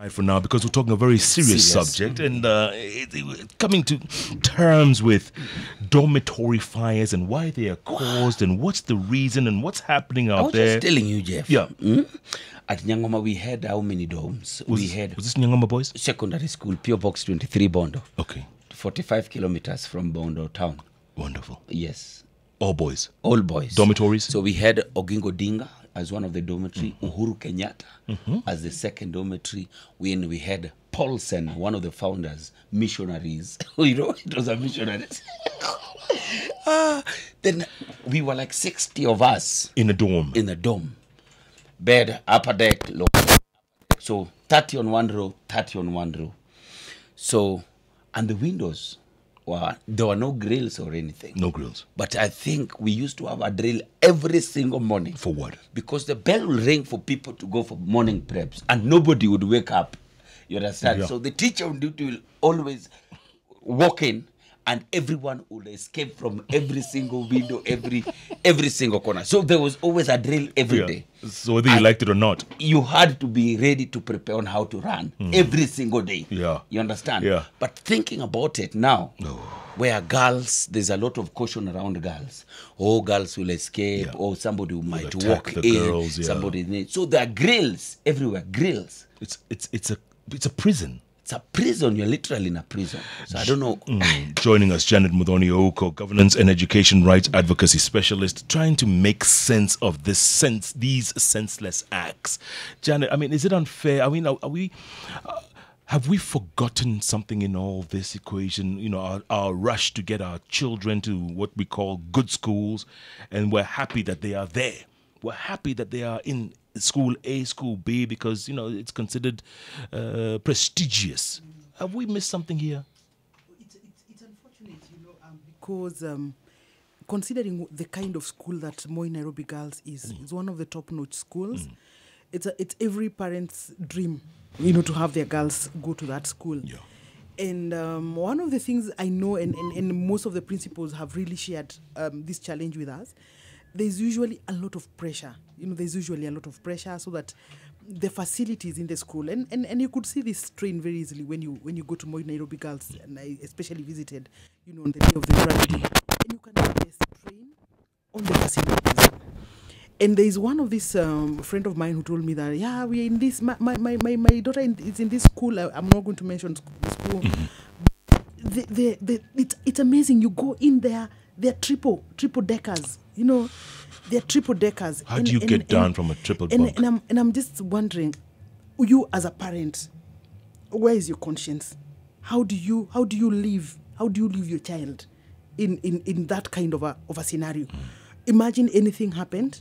For now, because we're talking a very serious subject and coming to terms with dormitory fires and why they are caused and what's the reason and what's happening out there. I was just telling you, Jeff. Yeah. At Nyangoma, we had how many domes? Was this Nyangoma boys? Secondary school, PO Box 23 Bondo. Okay. 45 kilometers from Bondo town. Wonderful. Yes. All boys? All boys. Dormitories? So we had Ogingo Dinga as one of the dormitory, Uhuru Kenyatta as the second dormitory. When we had Paulsen, one of the founders, missionaries. It was a missionary. Then we were like 60 of us. In a dorm? In a dorm. Bed, upper deck, lower deck. So 30 on one row, 30 on one row. So, and the windows, there were no grills or anything. No grills. But I think we used to have a drill every single morning. For what? Because the bell will ring for people to go for morning preps and nobody would wake up. You understand? Yeah. So the teacher on duty will always walk in and everyone would escape from every single window, every single corner. So there was always a drill every day. So whether you liked it or not. You had to be ready to prepare on how to run every single day. Yeah. You understand? Yeah. But thinking about it now, where girls, there's a lot of caution around girls. Oh, girls will escape. Yeah. Or somebody who might walk in. Girls, somebody. So there are grills everywhere. Grills. It's a prison. It's a prison. You're literally in a prison. So I don't know. Joining us, Janet Muthoni-Ouko, Governance and Education Rights Advocacy Specialist, trying to make sense of these senseless acts. Janet, I mean, is it unfair? I mean, have we forgotten something in all this equation? You know, our rush to get our children to what we call good schools, and we're happy that they are there. We're happy that they are in school A, school B, because, you know, it's considered prestigious. Have we missed something here? It's unfortunate, you know, because considering the kind of school that Moi Nairobi Girls is one of the top-notch schools. It's every parent's dream, you know, to have their girls go to that school. Yeah. And one of the things I know, and most of the principals have really shared this challenge with us, there's usually a lot of pressure. You know, there's usually a lot of pressure so that the facilities in the school, and you could see this strain very easily when you go to Moi Nairobi Girls, and I especially visited, you know, on the day of the tragedy, and you can see the strain on the facilities. And there is one of this friend of mine who told me that, yeah, we're in this, my daughter is in this school. I'm not going to mention the school. It's amazing. You go in there, they're triple deckers. You know, they're triple deckers. How do you get down from a triple bunk? And I'm just wondering, you as a parent, where is your conscience? How do you live? How do you leave your child in that kind of a scenario? Imagine anything happened.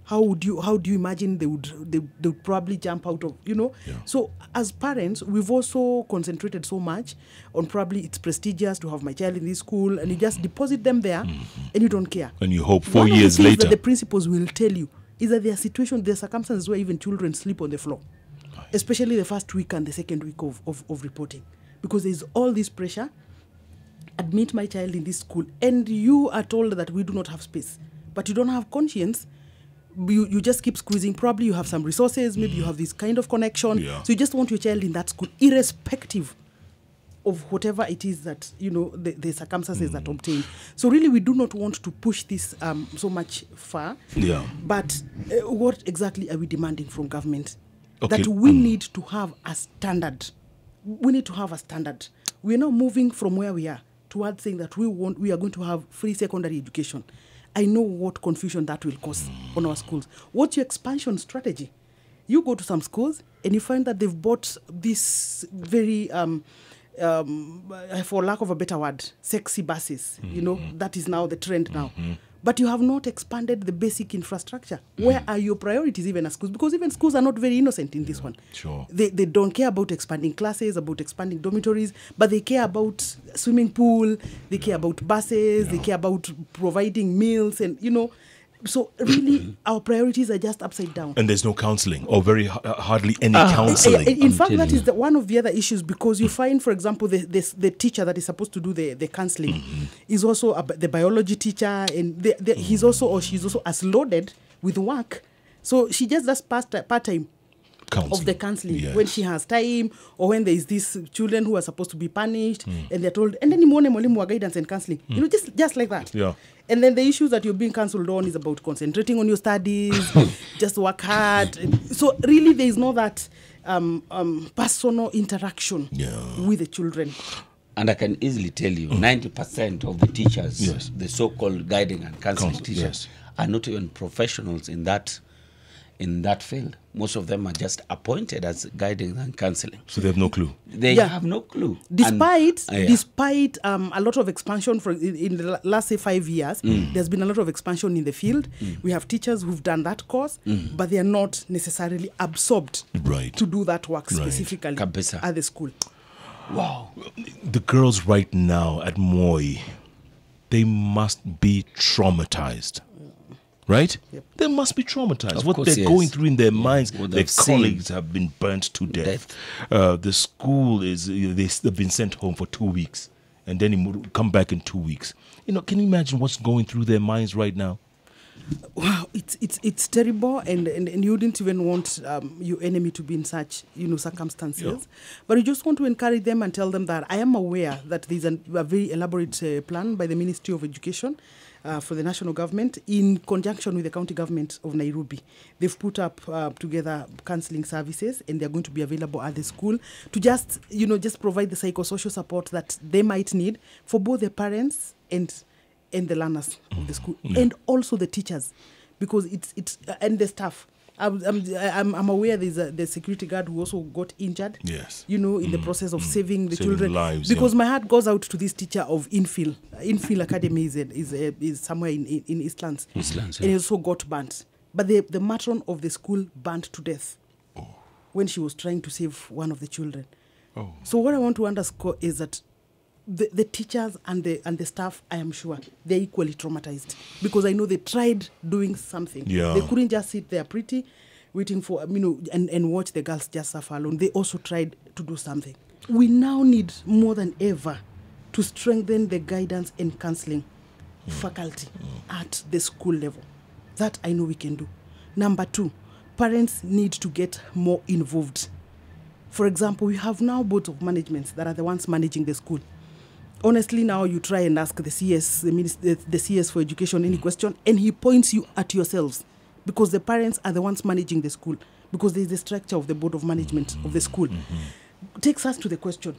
How would you imagine they would probably jump out of, you know? Yeah. So as parents, we've also concentrated so much on probably it's prestigious to have my child in this school, and you just deposit them there and you don't care. And you hope 4 years later. That the principals will tell you is that there are circumstances where even children sleep on the floor, especially the first week and the second week of reporting, because there's all this pressure. Admit my child in this school, and you are told that we do not have space, but you don't have conscience. You just keep squeezing. Probably you have some resources, maybe you have this kind of connection. Yeah. So you just want your child in that school, irrespective of whatever it is that, you know, the circumstances that obtain. So really we do not want to push this so much far. Yeah. But what exactly are we demanding from government? Okay. That we need to have a standard. We need to have a standard. We're now moving from where we are towards saying that we are going to have free secondary education. I know what confusion that will cause on our schools. What's your expansion strategy? You go to some schools and you find that they've bought this very, for lack of a better word, sexy buses. You know, that is now the trend now. But you have not expanded the basic infrastructure. Where are your priorities even as schools? Because even schools are not very innocent in this one. Sure. They don't care about expanding classes, about expanding dormitories, but they care about swimming pool, they care about buses, they care about providing meals, and, you know, so really our priorities are just upside down. And there's no counseling, or very hardly any counseling. In fact, that is one of the other issues, because you find, for example, the teacher that is supposed to do the counseling is also the biology teacher, and he's also, or she's also as loaded with work. So she just does part-time. of the counseling, Yes. when she has time, or when there is these children who are supposed to be punished, and they're told, and then you want mwalimu wa guidance and counseling, you know, just like that. Yeah. And then the issues that you're being counseled on is about concentrating on your studies, just work hard. So really, there is no that personal interaction with the children. And I can easily tell you, 90% of the teachers, Yes. the so-called guiding and counseling teachers, yes. are not even professionals in that field. Most of them are just appointed as guiding and counseling. So they have no clue. They Yeah. have no clue. Despite And, despite a lot of expansion in the last, say, 5 years, there's been a lot of expansion in the field. We have teachers who've done that course, but they are not necessarily absorbed Right. to do that work Right. specifically Kabisa. at the school. wow. The girls right now at Moi, they must be traumatized. Right? Yep. They must be traumatized. Of What course, they're yes. going through in their minds, What their they've seen. colleagues have been burnt to death. The school is, they've been sent home for 2 weeks and then come back in 2 weeks. You know, can you imagine what's going through their minds right now? Wow, it's terrible, and you wouldn't even want your enemy to be in such, you know, circumstances. Yeah. But you just want to encourage them and tell them that I am aware that there's a very elaborate plan by the Ministry of Education for the national government in conjunction with the county government of Nairobi. They've put up together counseling services, and they're going to be available at the school to just, you know, just provide the psychosocial support that they might need for both the parents and the learners of the school, and also the teachers, because it's and the staff. I'm aware there's the security guard who also got injured. Yes. You know, in the process of saving the Saving children. lives, because yeah. my heart goes out to this teacher of Infield. Infield Academy is somewhere in Eastlands. Eastlands, And yeah. he also got burnt. But the matron of the school burnt to death when she was trying to save one of the children. Oh. So what I want to underscore is that the teachers and the staff, I am sure, they're equally traumatized, because I know they tried doing something. Yeah. They couldn't just sit there pretty, waiting for, you know, and watch the girls just suffer alone. They also tried to do something. We now need more than ever to strengthen the guidance and counseling faculty at the school level. That I know we can do. Number 2, parents need to get more involved. For example, we have now boards of management that are the ones managing the school. Honestly, now you try and ask the CS, the CS for education any question, and he points you at yourselves, because the parents are the ones managing the school, because there is the structure of the board of management of the school. Takes us to the question,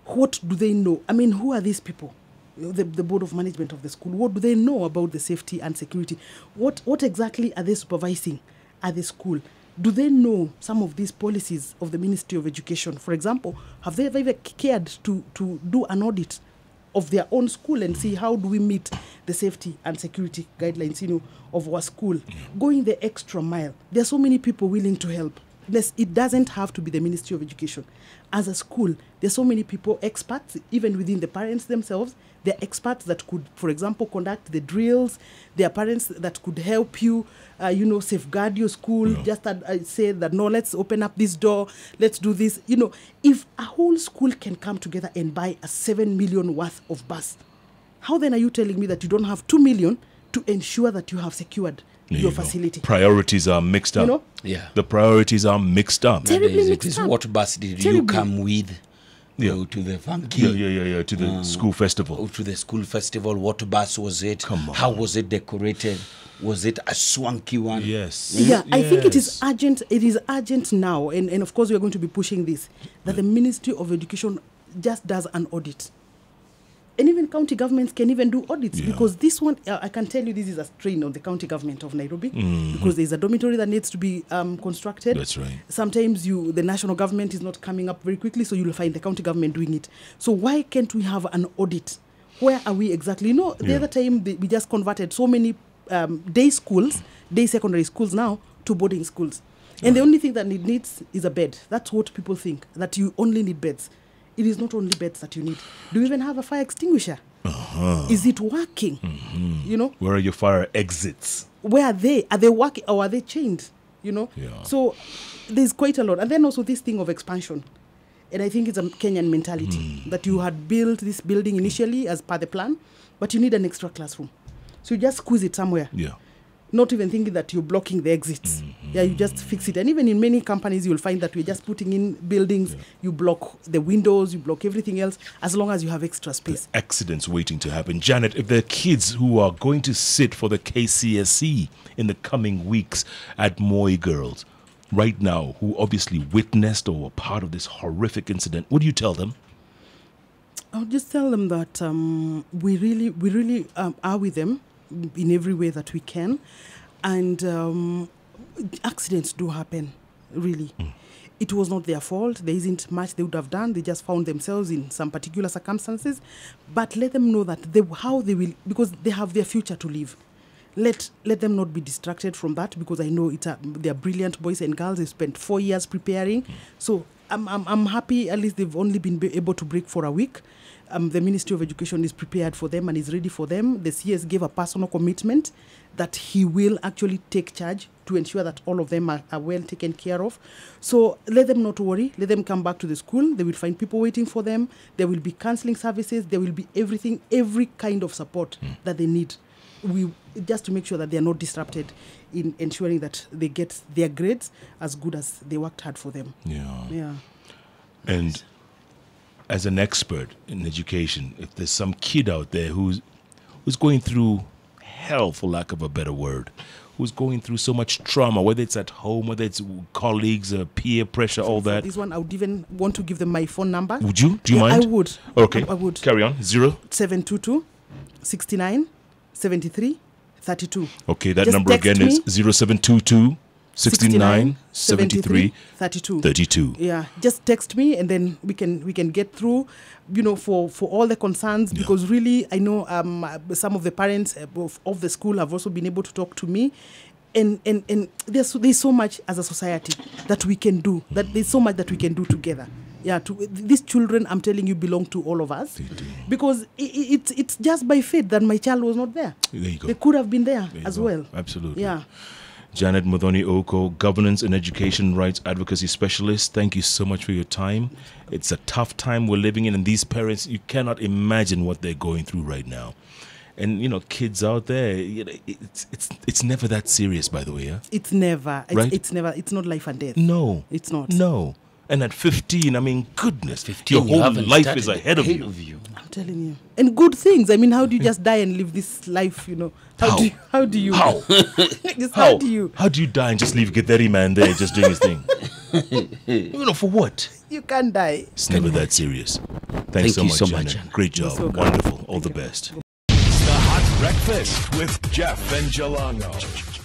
what do they know? I mean, who are these people? The board of management of the school. What do they know about the safety and security? What exactly are they supervising at the school? Do they know some of these policies of the Ministry of Education? For example, have they ever cared to do an audit of their own school and see how do we meet the safety and security guidelines, you know, of our school? Going the extra mile. There are so many people willing to help. It doesn't have to be the Ministry of Education. As a school, there are so many people, experts, even within the parents themselves. There are experts that could, for example, conduct the drills. There are parents that could help you, you know, safeguard your school. Yeah. Just say that, no, let's open up this door. Let's do this. You know, if a whole school can come together and buy a 7 million worth of bus, how then are you telling me that you don't have 2 million to ensure that you have secured There your you go. facility? Priorities are mixed up. You know? Yeah. The priorities are mixed up. Terribly Nowadays, mixed it is up. what bus did you Terribly. come with? Yeah. To the funky. Yeah. To the school festival. To the school festival. What bus was it? Come on. How was it decorated? Was it a swanky one? Yes. Yeah, I think it Yes. is urgent. It is urgent now, and of course we are going to be pushing this, that the Ministry of Education just does an audit. And even county governments can even do audits, Yeah. because this one, I can tell you, this is a strain on the county government of Nairobi, because there's a dormitory that needs to be constructed. That's right. Sometimes the national government is not coming up very quickly, so you'll find the county government doing it. So why can't we have an audit? Where are we exactly? You know, the Yeah. other time we just converted so many day schools, day secondary schools now, to boarding schools. And the only thing that it needs is a bed. That's what people think, that you only need beds. It is not only beds that you need. Do you even have a fire extinguisher? Is it working? You know, Where are your fire exits? where are they? Are they working or are they chained? You know? Yeah. So there's quite a lot. And then also this thing of expansion. And I think it's a Kenyan mentality that you had built this building initially as per the plan, but you need an extra classroom. So you just squeeze it somewhere. Yeah. not even thinking that you're blocking the exits. Yeah, you just fix it. And even in many companies, you'll find that we're just putting in buildings, you block the windows, you block everything else, as long as you have extra space. Accidents waiting to happen. Janet, if there are kids who are going to sit for the KCSE in the coming weeks at Moi Girls right now, who obviously witnessed or were part of this horrific incident, what do you tell them? I'll just tell them that we really are with them in every way that we can. And accidents do happen, really. It was not their fault. There isn't much they would have done. They just found themselves in some particular circumstances. But let them know that how they will, because they have their future to live. Let them not be distracted from that, because I know they are brilliant boys and girls. They spent 4 years preparing. So I'm happy at least they've only been able to break for a week. The Ministry of Education is prepared for them and is ready for them. The CS gave a personal commitment that he will actually take charge to ensure that all of them are well taken care of. So let them not worry. Let them come back to the school. They will find people waiting for them. There will be counseling services. There will be everything, every kind of support that they need. Just to make sure that they are not disrupted in ensuring that they get their grades as good as they worked hard for them. Yeah. And as an expert in education, if there's some kid out there who's going through hell, for lack of a better word, who's going through so much trauma, whether it's at home, whether it's colleagues, peer pressure, all that. This one, I would even want to give them my phone number. Would you? Do you mind? I would. Okay. I would. Carry on. 722 69 73 32. Okay, that Just number text again me. is 0722 69 73 32. 32. Yeah, just text me and then we can get through, for all the concerns, because really I know some of the parents of the school have also been able to talk to me, and there's so much as a society that we can do, that there's so much that we can do together. Yeah, these children, I'm telling you, belong to all of us, because it's just by fate that my child was not there. There you go. They could have been there as go. well. Absolutely. Yeah. Janet Muthoni Oko, Governance and Education Rights Advocacy Specialist, thank you so much for your time. It's a tough time we're living in, and these parents, you cannot imagine what they're going through right now. And, kids out there, it's never that serious, by the way, yeah? It's never. Right? It's never. It's not life and death. No. It's not. No. And at 15, I mean, goodness, 15, your you whole haven't life started is ahead of you. I'm telling you. And good things. I mean, how do you just die and live this life, How do you? How? Just how do you? How do you die and just leave Getheri man there just doing his thing? For what? You can't die. It's never that serious. Thanks Thank you so so much, much, Janet. Janet. Great job. so welcome. Wonderful. All the best. The Hot Breakfast with Jeff and Jalango.